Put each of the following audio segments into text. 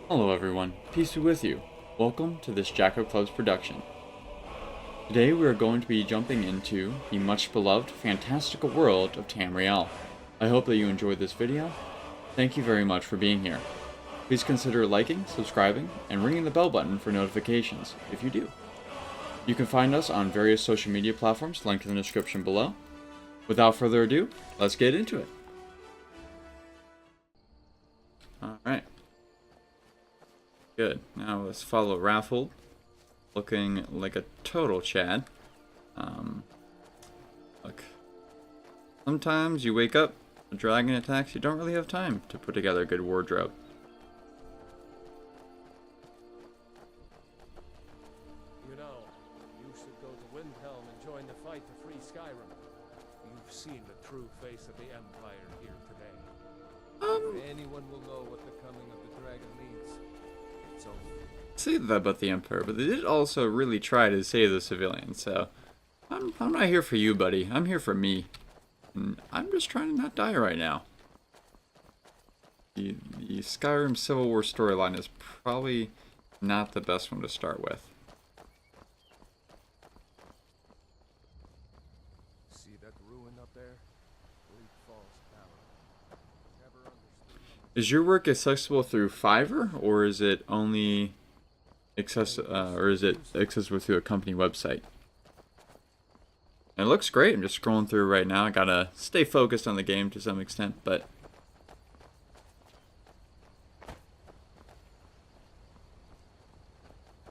Hello everyone, peace be with you. Welcome to this Jacko Club's production. Today we are going to be jumping into the much beloved fantastical world of Tamriel. I hope that you enjoyed this video. Thank you very much for being here. Please consider liking, subscribing, and ringing the bell button for notifications if you do. You can find us on various social media platforms linked in the description below. Without further ado, let's get into it. Alright. Good. Now let's follow Raffled, looking like a total Chad. Look. Sometimes you wake up, a dragon attacks, you don't really have time to put together a good wardrobe. You know, you should go to Windhelm and join the fight to free Skyrim. You've seen the true face of the Empire here today. If anyone will know what the coming of the dragon means, it's over. Say that about the Emperor, but they did also really try to save the civilians, so I'm not here for you, buddy. I'm here for me. And I'm just trying to not die right now. The Skyrim Civil War storyline is probably not the best one to start with. See that ruin up there? Bleak Falls Tower. Never understood. Is your work accessible through Fiverr, or is it only accessible through a company website? It looks great. I'm just scrolling through right now. I gotta stay focused on the game to some extent, but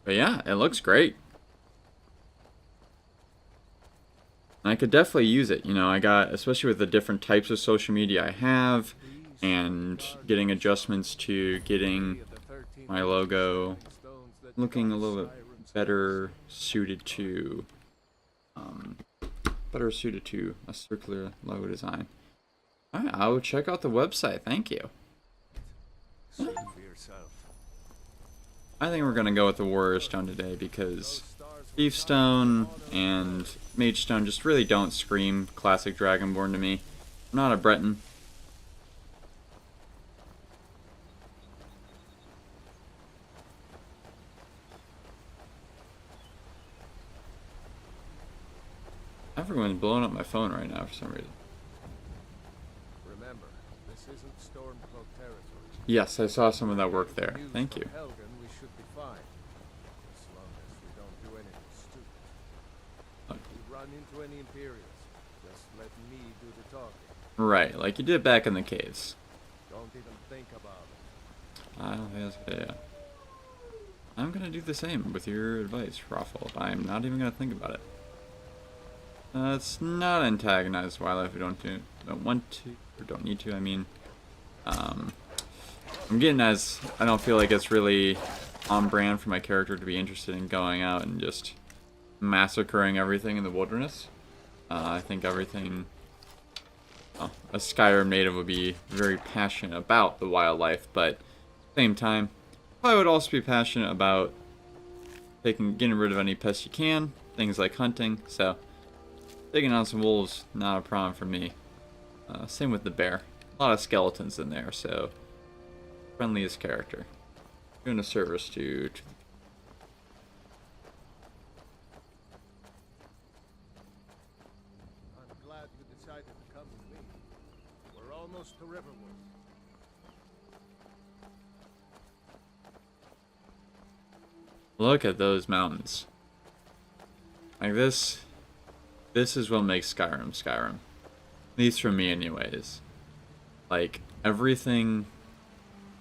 yeah, it looks great. And I could definitely use it. You know, I got, especially with the different types of social media I have, and getting adjustments to getting my logo looking a little bit better suited to a circular logo design. Alright, I will check out the website. Thank you. Speak for yourself. I think we're gonna go with the Warrior Stone today because Thief Stone and Mage Stone just really don't scream classic Dragonborn to me. I'm not a Breton. Everyone's blowing up my phone right now for some reason. Remember, this isn't Stormcloak territory. Yes, I saw some of that work there. Thank you. Helgen, we should be fine. As long as we don't do anything stupid. If we run into any Imperials, just let me do the talking. Right, like you did back in the caves. Don't even think about it. I don't think that's a good idea. I'm gonna do the same with your advice, Raffled. I'm not even gonna think about it. Let's not antagonize wildlife we don't want to, or don't need to. I mean, I'm getting as I don't feel like it's really on brand for my character to be interested in going out and just massacring everything in the wilderness. I think everything a Skyrim native would be very passionate about the wildlife, but at the same time, I would also be passionate about getting rid of any pests you can, things like hunting. So taking on some wolves, not a problem for me. Same with the bear. A lot of skeletons in there, so friendliest character. Doing a service to I'm glad you decided to come with me. We're almost to Riverwood. look at those mountains. Like this is what makes Skyrim Skyrim. At least for me anyways. Like everything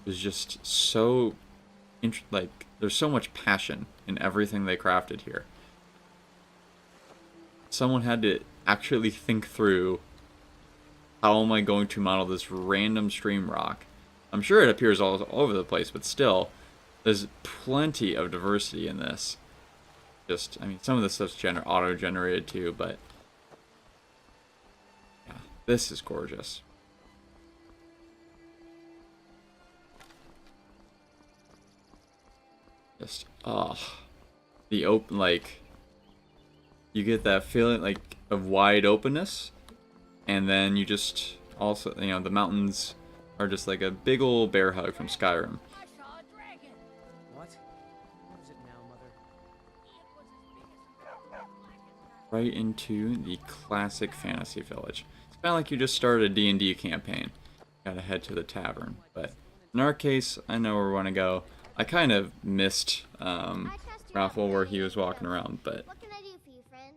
is just so like there's so much passion in everything they crafted here. Someone had to actually think through, how am I going to model this random stream rock? I'm sure it appears all over the place, but still, there's plenty of diversity in this. Just, I mean, some of this stuff's auto-generated too, but yeah, this is gorgeous. Just, the open, like, you get that feeling, like, of wide openness, and then you just also, you know, the mountains are just like a big old bear hug from Skyrim. I saw a dragon. right into the classic fantasy village. It's kind of like you just started a D&D campaign. Gotta head to the tavern. But in our case, I know where we want to go. I kind of missed Raffle where he was walking around, but What can I do for you, friend?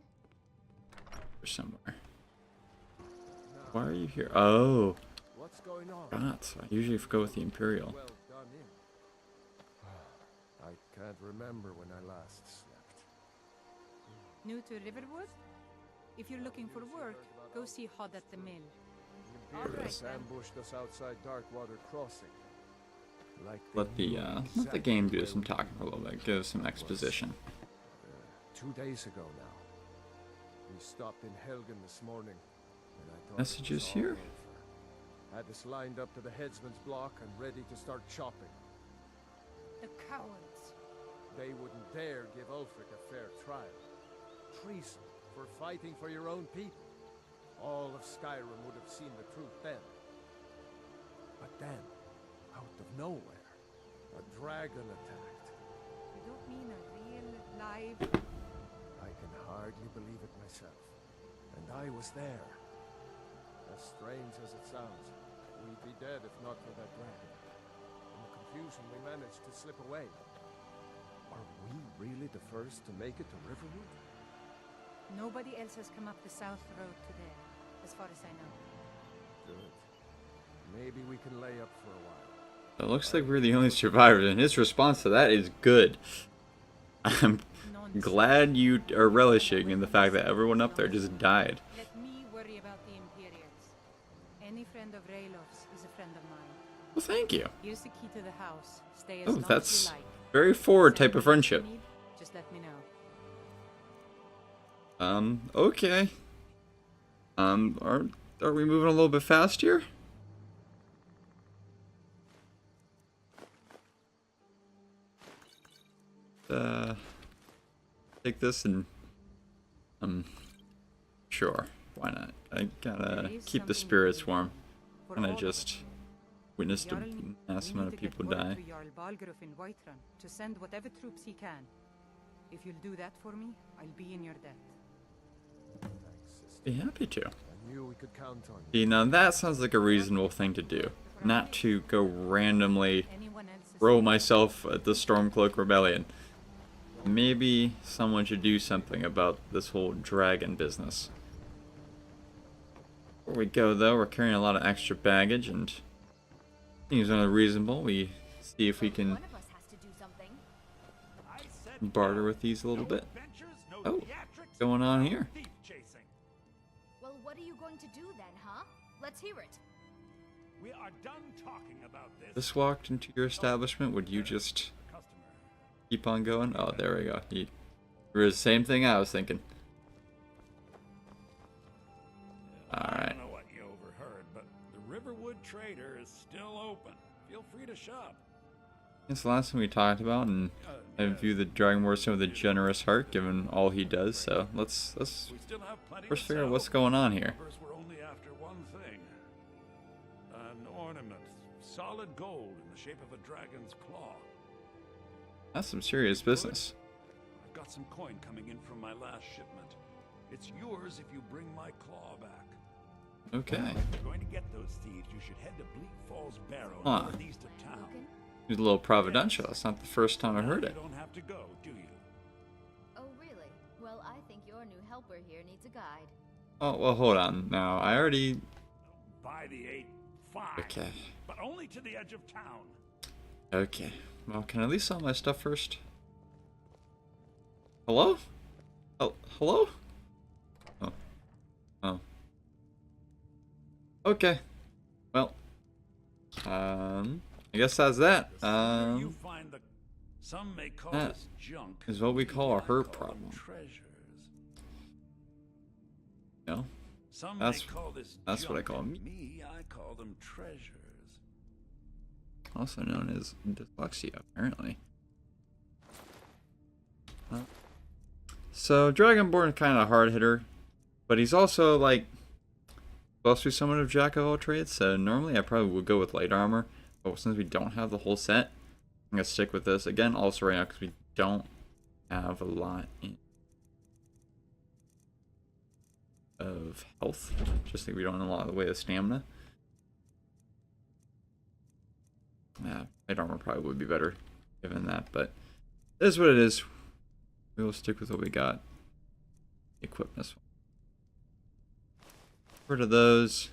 there's somewhere. Why are you here? Oh, What's going on? gods. I usually go with the Imperial. Well done in. I can't remember when I last slept. New to Riverwood? If you're looking for work, go see Hod at the mill. The Imperials ambushed us outside Darkwater Crossing. Like Let the game do some talking for a little bit. Give us some exposition. 2 days ago now. We stopped in Helgen this morning. And I thought Messages it was all here? over. Had us lined up to the headsman's block and ready to start chopping. The cowards. They wouldn't dare give Ulfric a fair trial. Treason for fighting for your own people. All of Skyrim would have seen the truth then. But then, out of nowhere, a dragon attacked. You don't mean a real, live... I can hardly believe it myself. And I was there. As strange as it sounds, we'd be dead if not for that dragon. In the confusion, we managed to slip away. Are we really the first to make it to Riverwood? Nobody else has come up the south road today, as far as I know. Good. Maybe we can lay up for a while. It looks like we're the only survivors, and his response to that is good. I'm Nonsense. glad you are relishing in the fact that everyone up there just died. Let me worry about the Imperials. Any friend of Raylov's is a friend of mine. Well, thank you. Here's the key to the house. Stay as Oh, long as that's you like. very forward type of friendship. Just let me know. Okay. Are we moving a little bit fast here? Take this and sure, why not? I gotta keep the spirits warm. Kinda just witnessed a mass amount of people die. To Jarl Balgruuf in Whiterun to send whatever troops he can. If you'll do that for me, I'll be in your debt. Thanks, sister. Be happy to. I knew we could count on you. See, now that sounds like a reasonable thing to do. Not to go randomly Anyone else is throw myself at the Stormcloak Rebellion. Maybe someone should do something about this whole dragon business. Before we go, though, we're carrying a lot of extra baggage, and seems unreasonable. We see if we can One of us has to do something. barter with these a little bit. Oh, what's going on here? Well, what are you going to do then, huh? Let's hear it. We are done talking about this. Just walked into your establishment. Would you just Customer. keep on going? Oh, there we go. You were the same thing I was thinking. I Alright. don't know what you overheard, but the Riverwood Trader is still open. Feel free to shop. It's the last thing we talked about, and I view the Dragon Warstone with a generous heart, given all he does. So let's We still have plenty first to figure out sell. what's going on here. Members were only after one thing. An ornament, solid gold in the shape of a dragon's claw. That's some serious business. I've got some coin coming in from my last shipment. It's yours if you bring my claw back. Okay. If you're going to get those thieves, you should head to Bleak Falls Barrow, Huh. northeast of town. Broken? He's a little providential. It's not the first time I heard it. You don't have to go, do you? Oh, really? Well, I think your new helper here needs a guide. Oh, well, hold on. Now, I already... By the 8, fine. Okay. But only to the edge of town. Okay. Well, can I at least sell my stuff first? Hello? Oh, hello? Oh. Oh. Okay. Well. I guess that's that. You find the some may call that this junk. is what we call a I her call them problem. Treasures. No? Some That's- may call this that's what I junk, call and me. Me, I call them treasures. Also known as dyslexia, apparently. Well, so, Dragonborn is kind of a hard hitter, but he's also, like, supposed to be somewhat of jack of all trades, so normally I probably would go with light armor, but since we don't have the whole set, I'm going to stick with this. Again, also right now, because we don't have a lot in of health. Just like we don't have a lot of the way of stamina. Yeah, light armor probably would be better given that, but it is what it is. We will stick with what we got. Equip this one. Rid of those.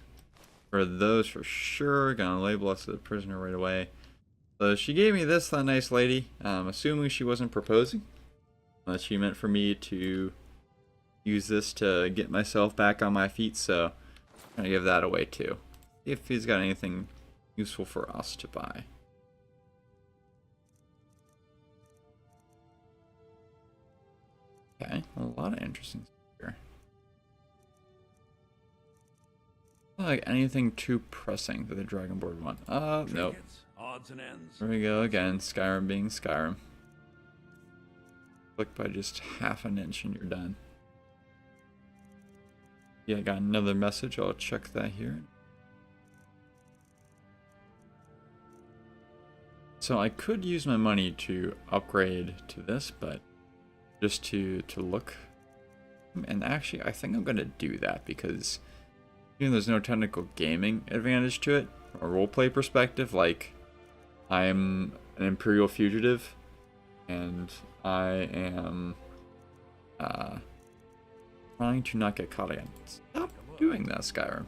For those for sure. Gonna label us as a prisoner right away. So she gave me this, that nice lady. Assuming she wasn't proposing. She meant for me to use this to get myself back on my feet, so I'm gonna give that away too. See if he's got anything useful for us to buy. Okay, a lot of interesting stuff here. Not like anything too pressing for the Dragonborn one. Nope. Trinkets, odds and ends. There we go again. Skyrim being Skyrim. Click by just half an inch and you're done. Yeah, I got another message. I'll check that here. So I could use my money to upgrade to this, but just to look. And actually, I think I'm going to do that because even though there's no technical gaming advantage to it, from a roleplay perspective, like I'm an Imperial fugitive and I am trying to not get caught again. Stop doing that, Skyrim.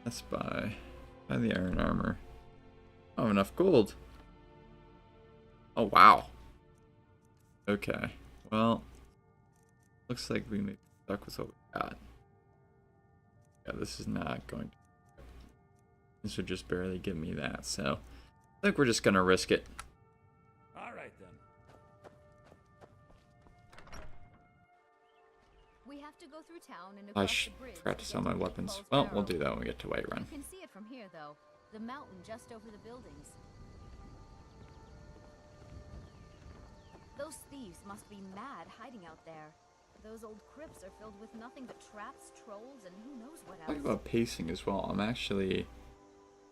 Let's buy the iron armor. I have enough gold. Oh, wow. Okay. Well, looks like we may be stuck with what we got. Yeah, this is not going to... This would just barely give me that, so I think we're just going to risk it. All right, then. We have to go through town and I across the bridge forgot to get sell my Bleak weapons. Falls Well, Barrow. we'll do that when we get to Whiterun. You can see it from here, though. The mountain just over the buildings. Those thieves must be mad hiding out there. Those old crypts are filled with nothing but traps, trolls, and who knows what else. Talk about pacing as well. I'm actually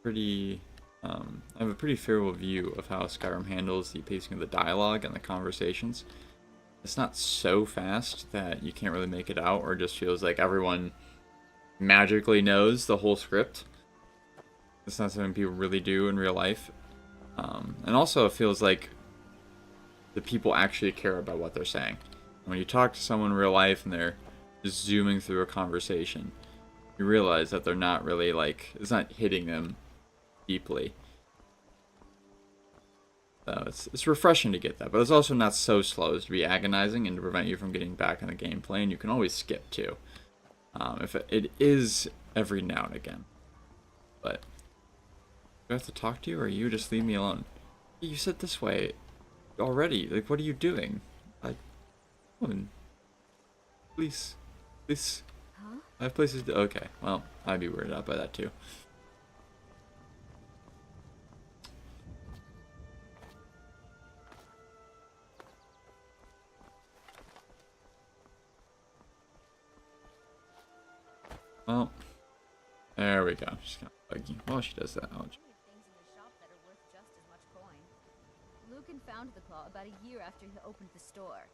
pretty... I have a pretty favorable view of how Skyrim handles the pacing of the dialogue and the conversations. It's not so fast that you can't really make it out, or it just feels like everyone magically knows the whole script. It's not something people really do in real life. And also it feels like the people actually care about what they're saying. When you talk to someone in real life and they're just zooming through a conversation, you realize that they're not really like, it's not hitting them deeply. So it's refreshing to get that, but it's also not so slow as to be agonizing and to prevent you from getting back in the gameplay, and you can always skip too. If it is every now and again. But do I have to talk to you, or you just leave me alone? You said this way already. Like, what are you doing? Please. Huh? I have places to... Okay, well, I'd be weirded out by that too. Well, there we go. She's kind of buggy. Well, she does that. Things in the shop that are worth just as much coin. Lucan found the claw about a year after he opened the store.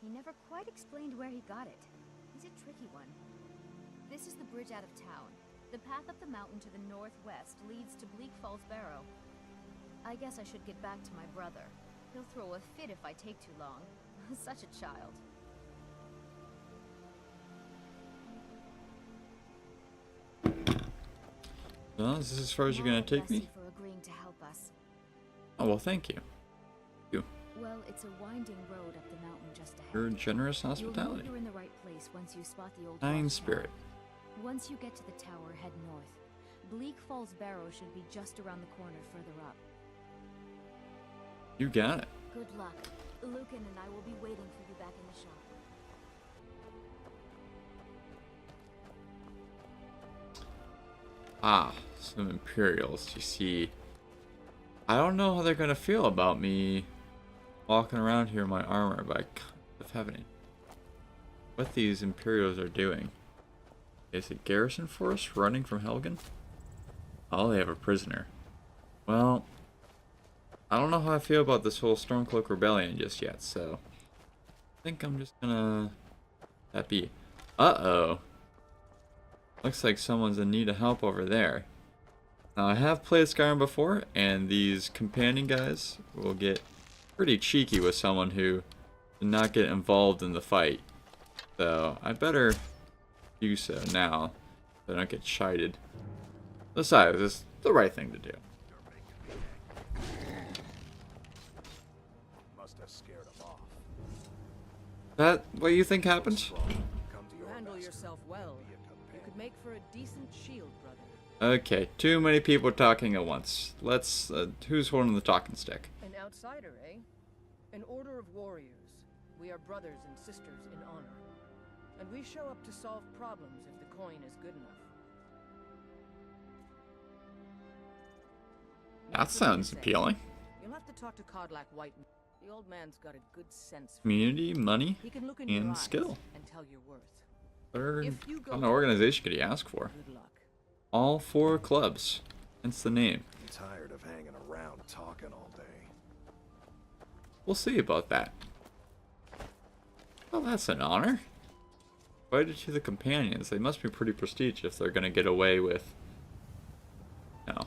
He never quite explained where he got it. He's a tricky one. This is the bridge out of town. The path up the mountain to the northwest leads to Bleak Falls Barrow. I guess I should get back to my brother. He'll throw a fit if I take too long. Such a child. Well, is this as far as you're gonna take me? For agreeing to help us. Oh, well, thank you. Well, it's a winding road up the mountain just ahead. Your generous You'll know hospitality. you're in the right place once you spot the old Kind watchtower. spirit. Once you get to the tower, head north. Bleak Falls Barrow should be just around the corner further up. You got it. Good luck. Lucan and I will be waiting for you back in the shop. Ah, some Imperials. You see, I don't know how they're gonna feel about me walking around here in my armor, but I kind of have any. What these Imperials are doing. Is it garrison force running from Helgen? Oh, they have a prisoner. Well, I don't know how I feel about this whole Stormcloak Rebellion just yet, so I think I'm just gonna let that be. Uh-oh. Looks like someone's in need of help over there. Now, I have played Skyrim before, and these companion guys will get pretty cheeky with someone who did not get involved in the fight. So, I better do so now, so I don't get chided. Besides, it's the right thing to do. Must have scared him off. That what you think happened? You handle yourself well. You could make for a decent shield, brother. Okay, too many people talking at once. Let's, who's holding the talking stick? An outsider, eh? An order of warriors. We are brothers and sisters in honor. And we show up to solve problems if the coin is good enough. That sounds appealing. You'll have to talk to Codlack White. The old man's got a good sense for Community, money, He can look in your and eyes skill. and tell your worth. What If you go kind of organization could he ask for? Good luck. All 4 clubs. Hence the name. I'm tired of hanging around talking all day. We'll see about that. Well, that's an honor. Invited to the companions. They must be pretty prestigious if they're gonna get away with, you know,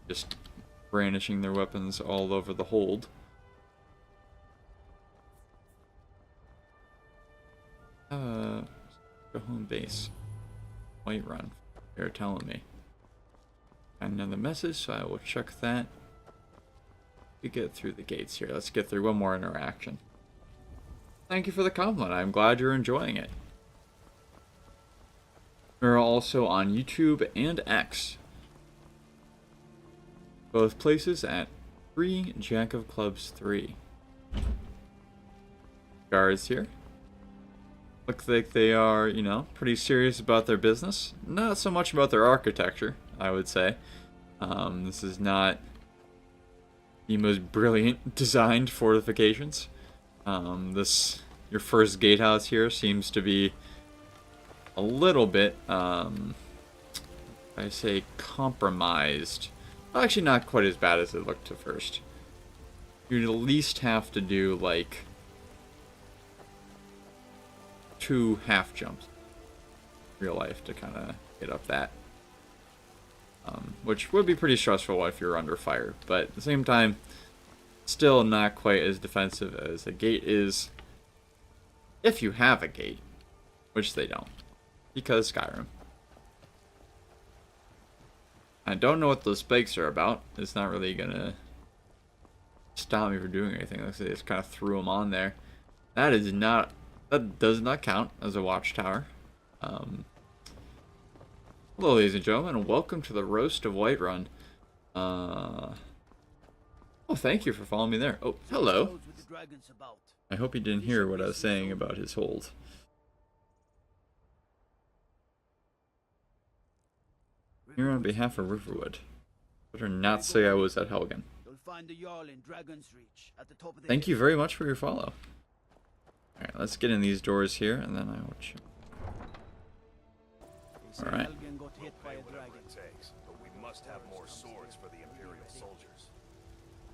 just brandishing their weapons all over the hold. Go home base. Whiterun. They're telling me. Another message, so I will check that. We get through the gates here. Let's get through one more interaction. Thank you for the compliment. I'm glad you're enjoying it. We're also on YouTube and X. Both places at 3 Jack of Clubs 3. Guards here. Looks like they are, you know, pretty serious about their business. Not so much about their architecture, I would say. This is not the most brilliant designed fortifications. Your first gatehouse here seems to be a little bit, I say compromised. Well, actually not quite as bad as it looked at first. You'd at least have to do like 2 half jumps in real life to kind of get up that. Which would be pretty stressful if you're under fire, but at the same time, still not quite as defensive as a gate is. If you have a gate, which they don't, because Skyrim. I don't know what those spikes are about. It's not really gonna stop me from doing anything. Looks like they just kind of threw them on there. That does not count as a watchtower. Hello, ladies and gentlemen, and welcome to the Roast of Whiterun. Oh, thank you for following me there. Oh, hello. I hope he didn't hear what I was saying about his hold. Here on behalf of Riverwood. Better not say I was at Helgen. Thank you very much for your follow. Alright, let's get in these doors here, and then I will check. Alright. But we must have more swords for the Imperial soldiers.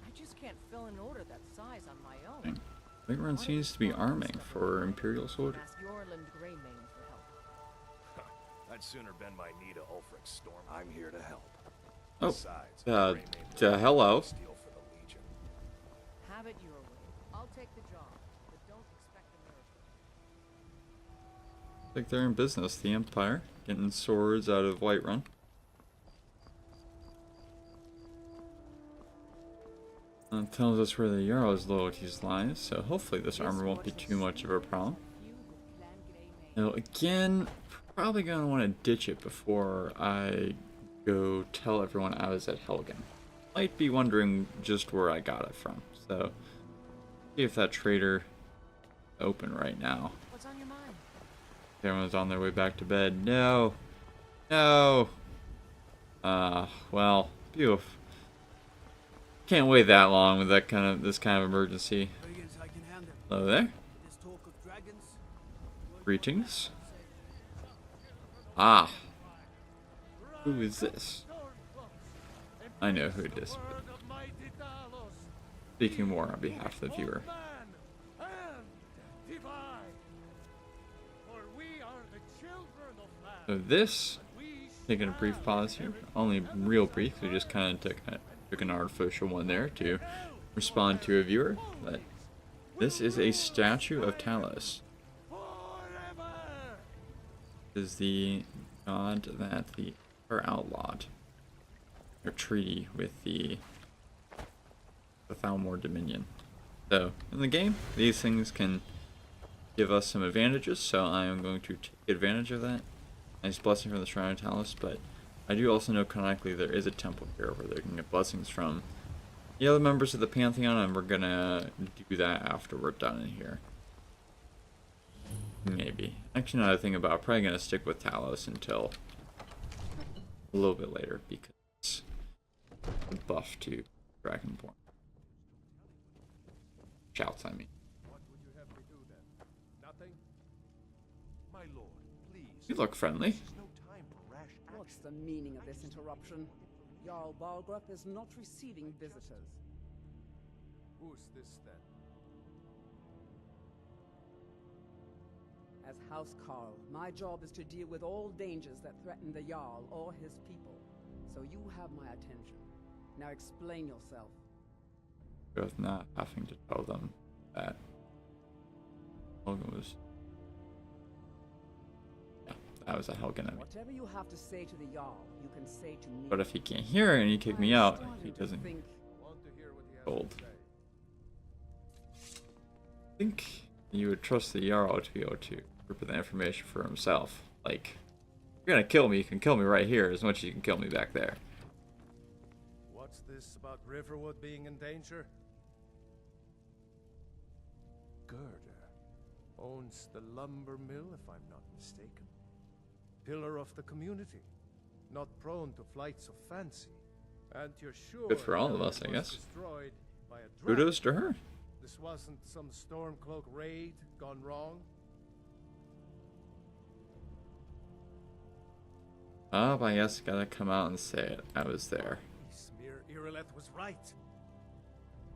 I just can't fill an order that size on my own. Everyone seems to be arming for Imperial soldiers. Ask Yorland Greymane for help. I'd sooner bend my knee to Ulfric's storm. I'm here to help. Oh, Besides, hello. steal for the Legion. Have it your way. I'll take the job, but don't expect a miracle. Like they're in business, the Empire, getting swords out of Whiterun. It tells us where the Jarl's loyalties lie, so hopefully this armor won't be too much of a problem. Now again, probably going to want to ditch it before I go tell everyone I was at Helgen. Might be wondering just where I got it from, so see if that trader is open right now. What's on your mind? Everyone's on their way back to bed. No. No. Well, beautiful. Can't wait that long with this kind of emergency. Hello there. Greetings. Ah. Who is this? I know who it is. speaking more on behalf of the viewer. Man and divine. For we are the children of man. So this, taking a brief pause here, only real brief, we just kind of took an artificial one there to respond to a viewer, but this is a statue of Talos. This is the god that the Emperor outlawed. Their treaty with the Thalmor Dominion. So, in the game, these things can give us some advantages, so I am going to take advantage of that. Nice blessing from the Shrine of Talos, but I do also know canonically there is a temple here where they can get blessings from the other members of the Pantheon, and we're gonna do that after we're done in here. Maybe. Actually, another thing about, I'm probably gonna stick with Talos until a little bit later, because the buff to Dragonborn. Shouts, I mean. What would you have me do then? Nothing? My lord, please. You look friendly. This is no time for rash action. What's the meaning of this interruption? Jarl Balgrup is not receiving visitors. Who's this then? As House Carl, my job is to deal with all dangers that threaten the Jarl or his people. So you have my attention. Now explain yourself. With not having to tell them that Helgen was. Yeah, that was a Helgen enemy. Whatever you have to say to the Jarl, you can say to me. But if he can't hear it and you kick me out, I'm he starting to doesn't. think Want to hear what he has Gold. to say? I think you would trust the Jarl to be able to interpret the information for himself. Like, if you're gonna kill me, you can kill me right here as much as you can kill me back there. What's this about Riverwood being in danger? Girder owns the lumber mill, if I'm not mistaken. Pillar of the community, not prone to flights of fancy. And you're sure Good for all of that us, it I was guess. destroyed by a Kudos dragon. to her. This wasn't some Stormcloak raid gone wrong. Oh, I guess I gotta come out and say it. I was there. Smear Irileth was right.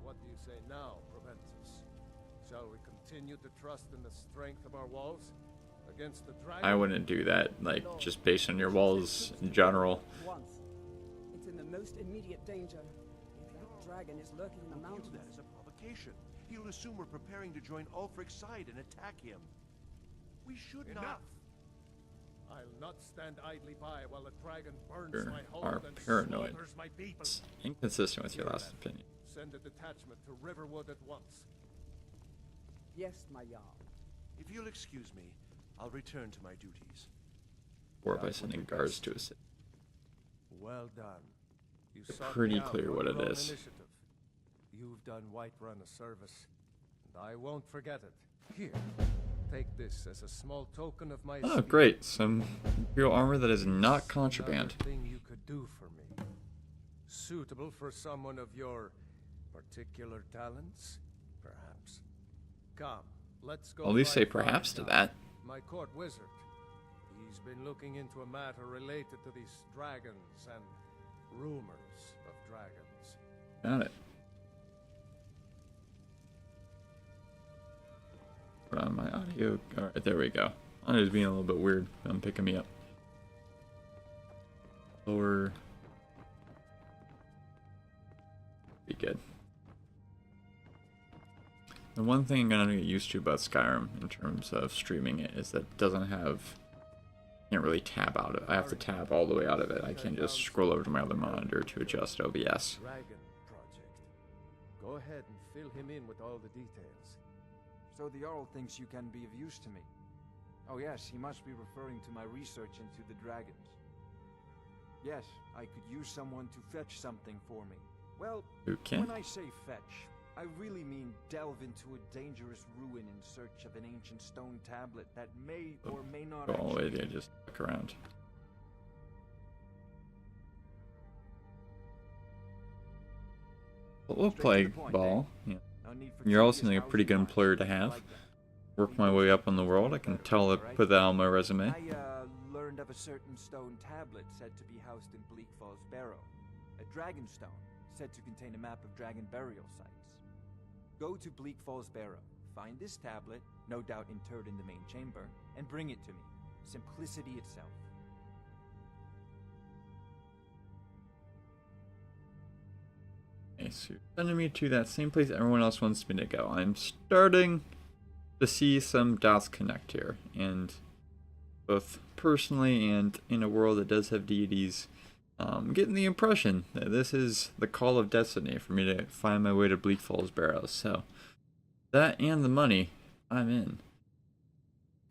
What do you say now, Proventus? Shall we continue to trust in the strength of our walls against the dragon? I wouldn't do that, like, just based on your walls in general. once. It's in the most immediate danger. That dragon is lurking in the Don't view mountains. that as a provocation. He'll assume we're preparing to join Ulfric's side and attack him. We should Enough! not. I'll not stand idly by while the dragon burns You my are hold and paranoid. smothers my people. It's inconsistent with your last opinion. Send a detachment to Riverwood at once. Yes, my Jarl. If you'll excuse me, I'll return to my duties. Or by sending guards to a city. Well done. You It's sought pretty me out clear on what your it own is. initiative. You've done Whiterun a service, and I won't forget it. Here, take this as a small token of my Oh, esteem. great. Some Imperial armor that is not contraband. Another thing you could do for me. Suitable for someone of your particular talents, perhaps. Come, let's go. At least say find perhaps to Varda, that. my court wizard. He's been looking into a matter related to these dragons and rumors of dragons. Got it. Put on my audio. Alright, there we go. Audio's being a little bit weird. I'm picking me up. Lower. Be good. The one thing I'm gonna get used to about Skyrim in terms of streaming it is that it doesn't have. Can't really tab out of it. I have to tab all the way out of it. I can't just scroll over to my other monitor to adjust OBS. Dragon Project. Go ahead and fill him in with all the details. So the Jarl thinks you can be of use to me. Oh yes, he must be referring to my research into the dragons. Yes, I could use someone to fetch something for me. Well, Who can? when I say fetch, I really mean delve into a dangerous ruin in search of an ancient stone tablet that may or may not Go all the way actually... there, just look around. We'll Straight to play the point, ball. Yeah. No need for You're also tedious a pretty good housing employer to marks, have. like that. Work my way up in the world. I can tell it, put that on my resume. I learned of a certain stone tablet said to be housed in Bleak Falls Barrow. A dragon stone, said to contain a map of dragon burial sites. Go to Bleak Falls Barrow, find this tablet, no doubt interred in the main chamber, and bring it to me. Simplicity itself. Okay, so you're sending me to that same place everyone else wants me to go. I'm starting to see some dots connect here, and both personally and in a world that does have deities, I'm getting the impression that this is the call of destiny for me to find my way to Bleak Falls Barrows. So that and the money, I'm in.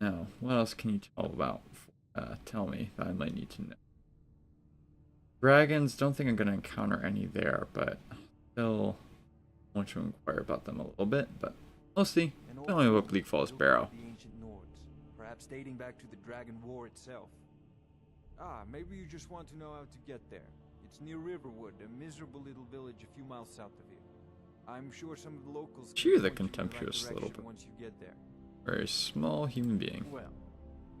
Now, what else can you tell me that I might need to know? Dragons, don't think I'm going to encounter any there, but still want to inquire about them a little bit, but we'll see. Tell me about Bleak Falls Barrow. The ancient Nords, perhaps dating back to the Dragon War itself. Ah, maybe you just want to know how to get there. It's near Riverwood, a miserable little village a few miles south of here. I'm sure some of the locals You're the point you in contemptuous right little direction once you get there. Very small human being. Well,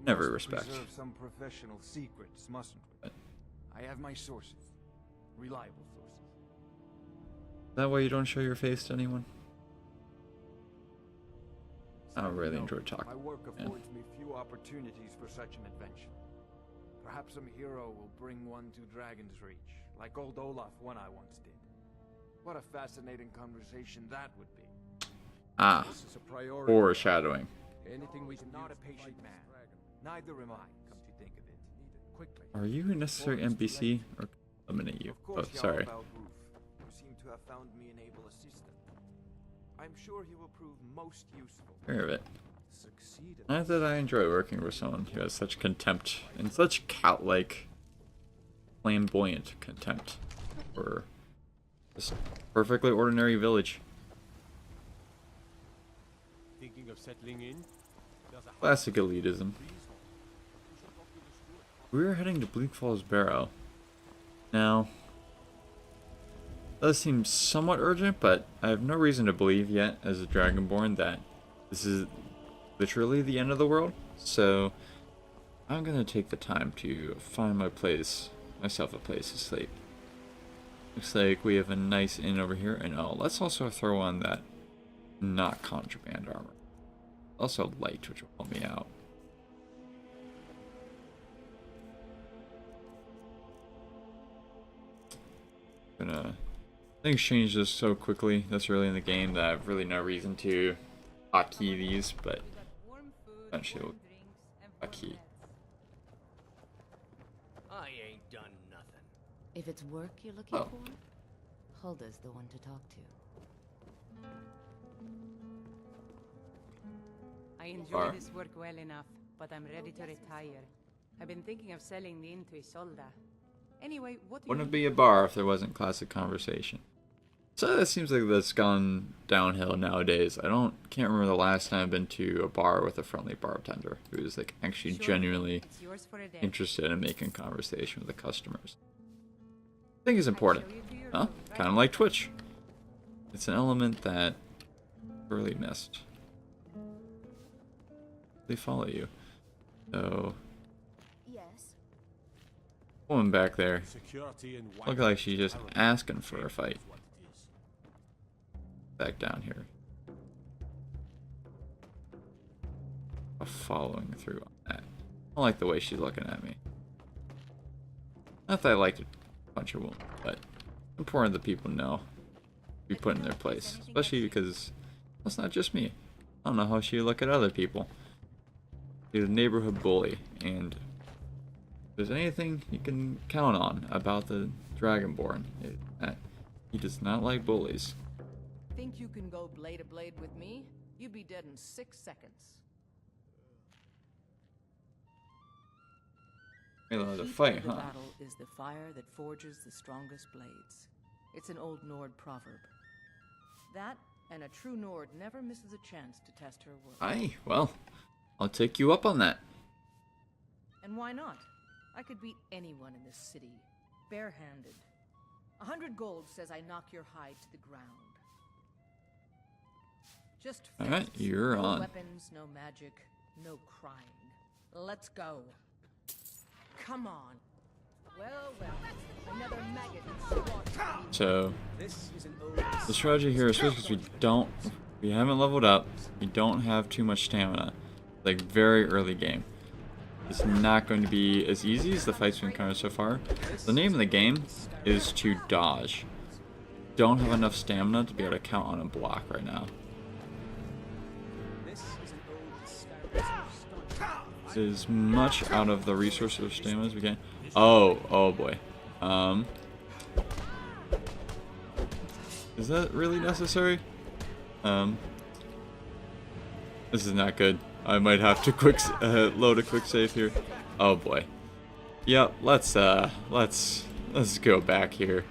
Never must respect. preserve some professional secrets, mustn't we? I have my sources. Reliable sources. Is that why you don't show your face to anyone? I don't really No, enjoy talking. My work Yeah. affords me few opportunities for such an adventure. Perhaps some hero will bring one to Dragon's Reach, like old Olaf one I once did. What a fascinating conversation that would be. Ah, This is a priority. foreshadowing. Anything we I'm can not use a to patient fight man. this dragon. Neither am I, come to think of it. Need it quickly. Are you a necessary NPC or can I eliminate you? Of course, Oh, sorry. Jarl Balgruf, who seem to have found me an able assistant. I'm sure he will prove most useful. Hear of it. Succeeded. Not that I enjoy working with someone who has such contempt and such cat-like, flamboyant contempt for this perfectly ordinary village. Thinking of settling in? There's a Classic elitism. We're heading to Bleak Falls Barrow. Now, does seem somewhat urgent, but I have no reason to believe yet, as a Dragonborn, that this is literally the end of the world. So, I'm gonna take the time to find myself a place to sleep. Looks like we have a nice inn over here, and oh, let's also throw on that not contraband armor. Also light, which will help me out. Things change just so quickly this early in the game that I have really no reason to hotkey these, but eventually we'll hotkey. I ain't done nothing. If it's work you're looking Oh. for, Hulda's the one to talk to. I enjoy Bar. this work well enough, but I'm ready to retire. I've been thinking of selling the inn to Isolda. Anyway, what do Wouldn't you... it be a bar if there wasn't classic conversation? So it seems like that's gone downhill nowadays. Can't remember the last time I've been to a bar with a friendly bartender who was like actually Sure, genuinely it's yours for a day. interested in making conversation with the customers. I think it's I'll important. show you to your Huh? room, right? Kind of like Twitch. It's an element that really missed. They follow you. So, Yes. woman back there, security and look like she's just asking for a fight. Back down here. Following through on that. I don't like the way she's looking at me. Not that I like to punch a woman, but important that people know. Be put in their place. Especially because that's not just me. I don't know how she look at other people. She's a neighborhood bully, and if there's anything you can count on about the Dragonborn, it's that he does not like bullies. Think you can go blade to blade with me? You'd be dead in 6 seconds. Made a lot The of heat fight, of the huh? battle is the fire that forges the strongest blades. It's an old Nord proverb. That, and a true Nord never misses a chance to test her work. Aye, well, I'll take you up on that. And why not? I could beat anyone in this city, barehanded. 100 gold says I knock your hide to the ground. Just Alright, fists, you're no on. weapons, no magic, no crying. Let's go. Come on. Well, well. Another maggot in slaughter. So This is an ode. the strategy here is because we haven't leveled up, we don't have too much stamina. Like very early game. It's not going to be as easy as the fights we've encountered so far. The name of the game is to dodge. Don't have enough stamina to be able to count on a block right now. This is an ode to Skyrim. As much out of the resources of stamina as we can. Oh boy. Is that really necessary? This is not good. I might have to load a quick save here. Oh boy. Yep, let's go back here.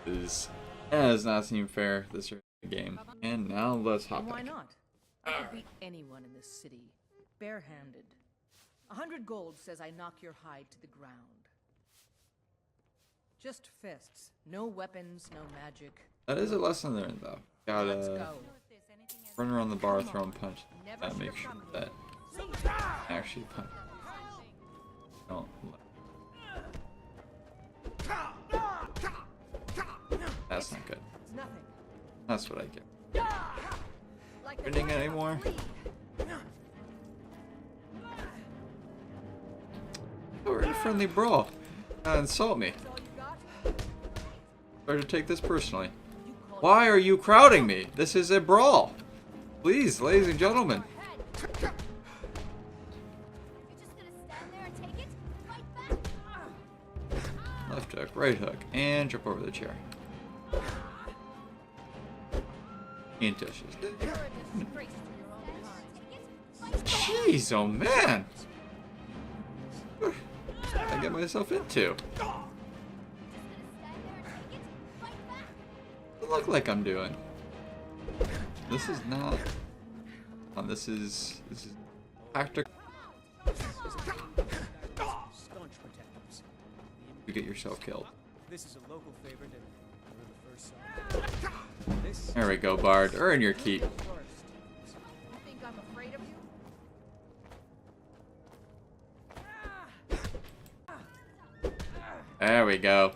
This does not seem fair this early game. And now let's hop And why back. not? I could beat anyone in this city, barehanded. 100 gold says I knock your hide to the ground. Just fists, no weapons, no magic. That is a lesson learned though. Let's Gotta go. run around the bar, throw and punch. Make sure that actually punch. Don't. That's not good. Nothing. That's what I get. Winning anymore? Oh, we're in a friendly brawl. Insult me. Try to take this personally. Why are you crowding me? This is a brawl. Please, ladies and gentlemen. Left hook, right hook, and jump over the chair. And dishes. Jeez, oh man! What did I get myself into? It look like I'm doing. This is not. This is tactical. Staunch protectors. You get yourself killed. This is a local favorite and we're the first side. This There we go, Bard. Earn your keep. First. You think I'm afraid of you? There we go.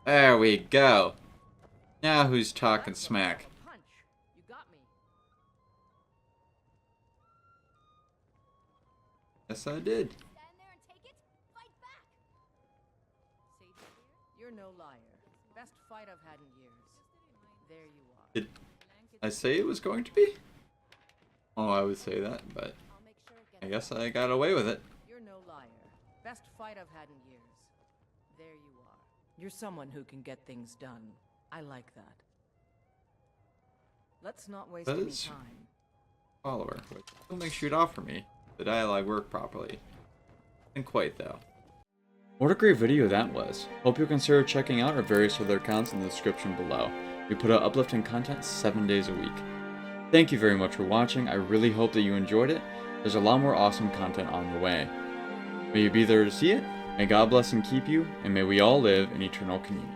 There we go. Now who's talking smack? Punch. You got me. Yes, I did. You're no liar. Best fight I've had in years. There you are. Did I say it was going to be? Oh, I would say that, but I guess I got away with it. You're no liar. Best fight I've had in years. There you are. You're someone who can get things done. I like that. Let's not waste That any is- time. Follower, which still makes you offer me the dialogue work properly. And quite though. What a great video that was. Hope you'll consider checking out our various other accounts in the description below. We put out uplifting content 7 days a week. Thank you very much for watching. I really hope that you enjoyed it. There's a lot more awesome content on the way. May you be there to see it. May God bless and keep you, and may we all live in eternal communion.